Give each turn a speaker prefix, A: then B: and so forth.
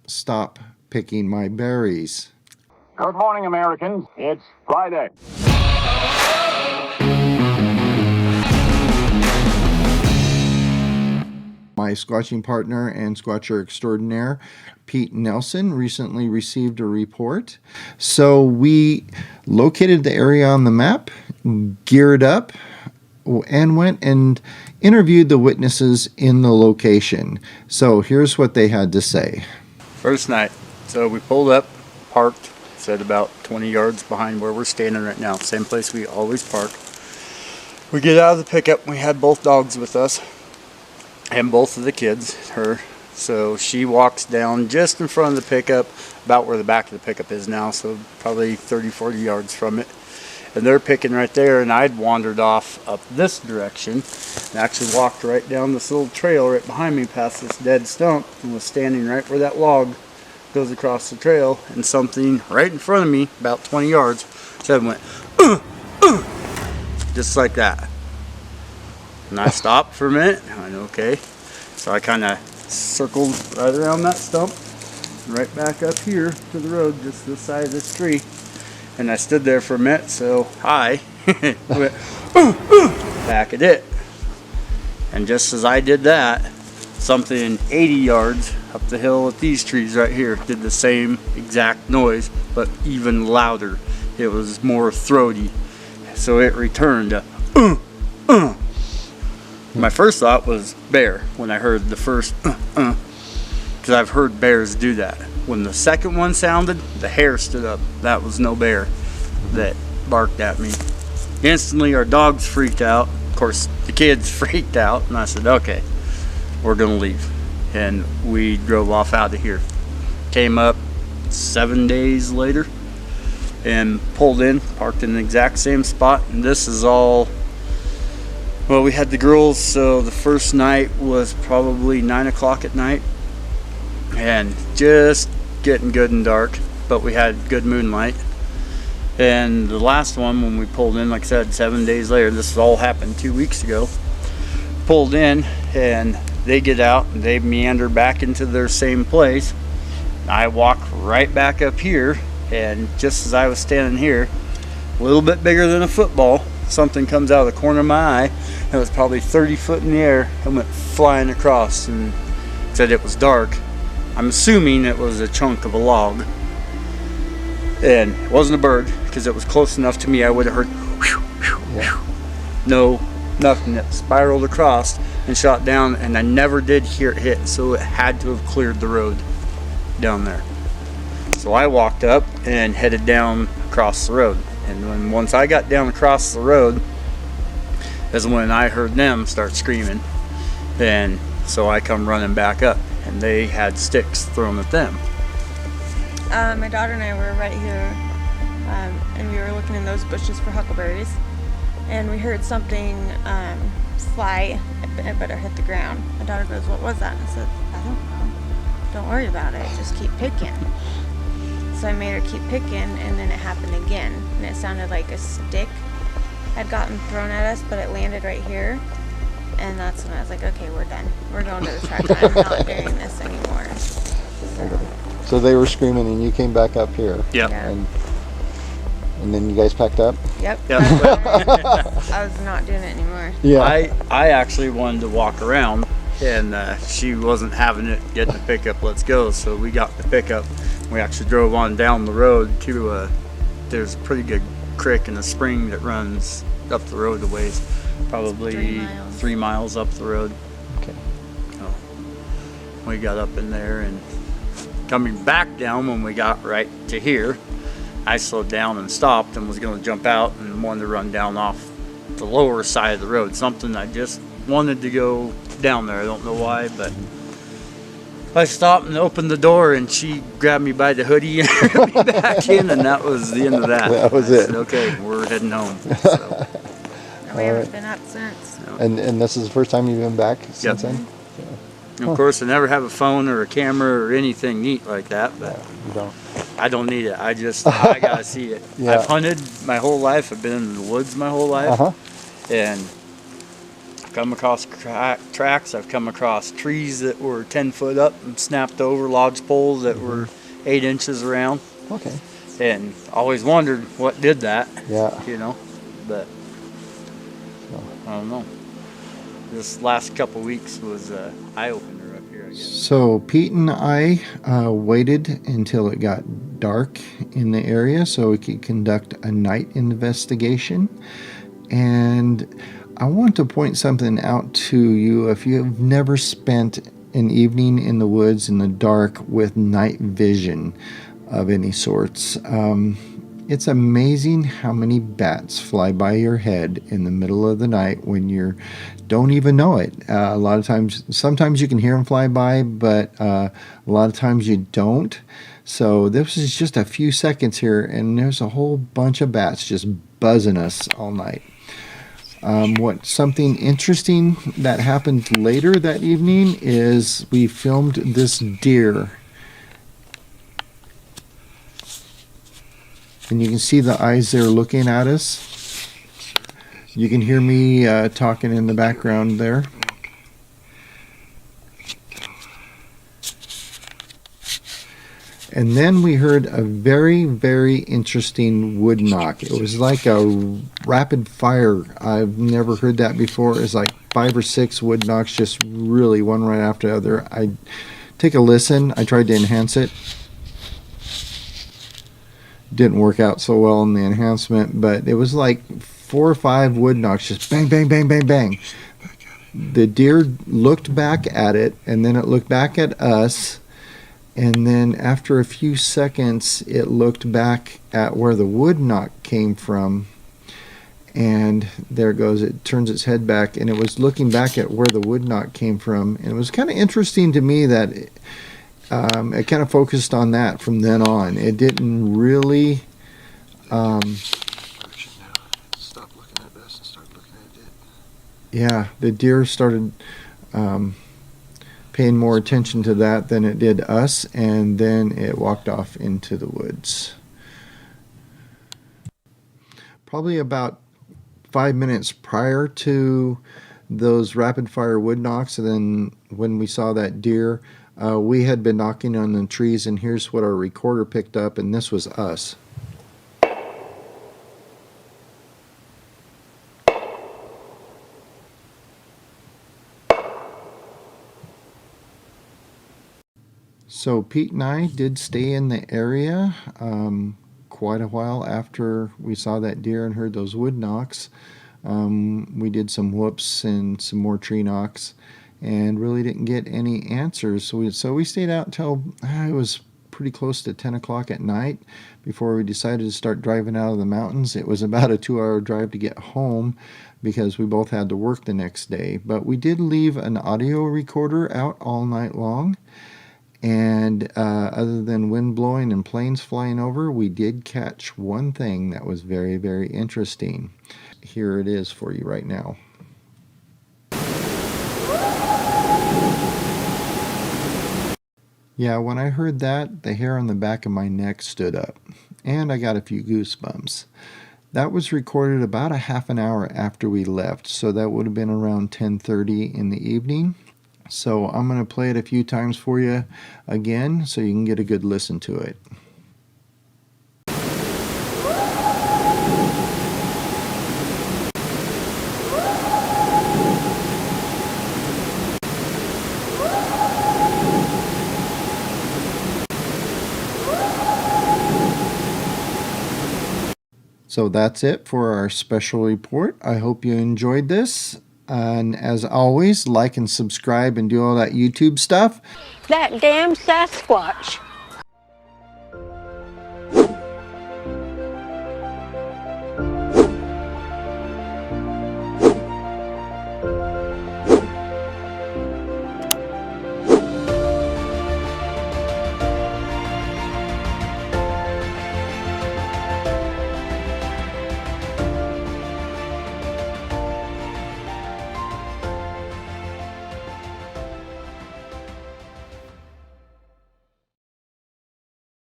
A: stop picking my berries.
B: Good morning, Americans. It's Friday.
A: My squatching partner and squatcher extraordinaire, Pete Nelson, recently received a report. So we located the area on the map, geared up, and went and interviewed the witnesses in the location. So here's what they had to say.
C: First night, so we pulled up, parked, said about 20 yards behind where we're standing right now. Same place we always park. We get out of the pickup, we had both dogs with us. And both of the kids, her. So she walks down just in front of the pickup, about where the back of the pickup is now, so probably 30, 40 yards from it. And they're picking right there, and I'd wandered off up this direction and actually walked right down this little trail right behind me past this dead stump and was standing right where that log goes across the trail, and something right in front of me, about 20 yards, said went, just like that. And I stopped for a minute. I went, okay. So I kind of circled right around that stump, right back up here to the road, just this side of this tree. And I stood there for a minute, so I went, back at it. And just as I did that, something 80 yards up the hill with these trees right here did the same exact noise, but even louder. It was more throaty. So it returned My first thought was bear when I heard the first because I've heard bears do that. When the second one sounded, the hair stood up. That was no bear that barked at me. Instantly our dogs freaked out. Of course the kids freaked out, and I said, okay, we're gonna leave. And we drove off out of here. Came up 7 days later and pulled in, parked in the exact same spot, and this is all. Well, we had the girls, so the first night was probably 9 o'clock at night and just getting good and dark, but we had good moonlight. And the last one, when we pulled in, like I said, 7 days later, this all happened 2 weeks ago, pulled in and they get out and they meander back into their same place. I walk right back up here, and just as I was standing here, a little bit bigger than a football, something comes out of the corner of my eye. It was probably 30 foot in the air and went flying across, and said it was dark. I'm assuming it was a chunk of a log, and it wasn't a bird because it was close enough to me I would have heard whew, whew, whew. No, nothing. It spiraled across and shot down, and I never did hear it hit, so it had to have cleared the road down there. So I walked up and headed down across the road. And once I got down across the road is when I heard them start screaming. And so I come running back up, and they had sticks thrown at them.
D: My daughter and I were right here, and we were looking in those bushes for huckleberries. And we heard something fly, but it hit the ground. My daughter goes, "What was that?" And I said, "I don't know. Don't worry about it. Just keep picking." So I made her keep picking, and then it happened again, and it sounded like a stick had gotten thrown at us, but it landed right here. And that's when I was like, okay, we're done. We're going to the truck. I'm not doing this anymore.
A: So they were screaming and you came back up here.
C: Yep.
D: Yeah.
A: And then you guys packed up?
D: Yep. I was not doing it anymore.
A: Yeah.
C: I actually wanted to walk around, and she wasn't having it, getting the pickup, let's go. So we got the pickup. We actually drove on down the road to there's a pretty good creek and a spring that runs up the road a ways, probably 3 miles up the road.
A: Okay.
C: So we got up in there, and coming back down when we got right to here, I slowed down and stopped and was going to jump out and wanted to run down off the lower side of the road. Something I just wanted to go down there. I don't know why, but I stopped and opened the door, and she grabbed me by the hoodie and threw me back in, and that was the end of that.
A: That was
C: I
A: it.
C: said, okay, we're heading home. So,
D: And we haven't been up since.
A: And this is the first time you've been back since then?
C: and of course, I never have a phone or a camera or anything neat like that, but
A: You don't.
C: I don't need it. I gotta see it.
A: Yeah.
C: I've hunted my whole life. I've been in the woods my whole life.
A: Uh-huh.
C: And come across tracks. I've come across trees that were 10 foot up and snapped over, lodge poles that were 8 inches around.
A: Okay.
C: And always wondered what did that.
A: Yeah.
C: You know, but I don't know. This last couple weeks was eye opener up here, I guess.
A: So Pete and I waited until it got dark in the area so we could conduct a night investigation. And I want to point something out to you. If you have never spent an evening in the woods in the dark with night vision of any sorts, it's amazing how many bats fly by your head in the middle of the night when you don't even know it. A lot of times, sometimes you can hear them fly by, but a lot of times you don't. So this is just a few seconds here, and there's a whole bunch of bats just buzzing us all night. Something interesting that happened later that evening is we filmed this deer. And you can see the eyes there looking at us. You can hear me talking in the background there. And then we heard a very, very interesting wood knock. It was like a rapid fire. I've never heard that before. It's like 5 or 6 wood knocks, just really one right after the other. I take a listen. I tried to enhance it. Didn't work out so well in the enhancement, but it was like 4 or 5 wood knocks, just bang, bang, bang, bang, bang. The deer looked back at it, and then it looked back at us. And then after a few seconds, it looked back at where the wood knock came from. And there it goes. It turns its head back, and it was looking back at where the wood knock came from. And it was kind of interesting to me that it kind of focused on that from then on. It didn't really...
E: Stop looking at this and start looking at it.
A: Yeah, the deer started... paying more attention to that than it did us, and then it walked off into the woods. Probably about 5 minutes prior to those rapid fire wood knocks, and then when we saw that deer, we had been knocking on the trees, and here's what our recorder picked up, and this was us. So Pete and I did stay in the area quite a while after we saw that deer and heard those wood knocks. We did some whoops and some more tree knocks and really didn't get any answers. So we stayed out until it was pretty close to 10 o'clock at night before we decided to start driving out of the mountains. It was about a 2-hour drive to get home because we both had to work the next day. But we did leave an audio recorder out all night long. And other than wind blowing and planes flying over, we did catch one thing that was very, very interesting. Here it is for you right now. Yeah, when I heard that, the hair on the back of my neck stood up, and I got a few goosebumps. That was recorded about a half an hour after we left, so that would have been around 10:30 in the evening. So I'm going to play it a few times for you again so you can get a good listen to it. So that's it for our special report. I hope you enjoyed this. And as always, like and subscribe and do all that YouTube stuff.
F: That damn Sasquatch.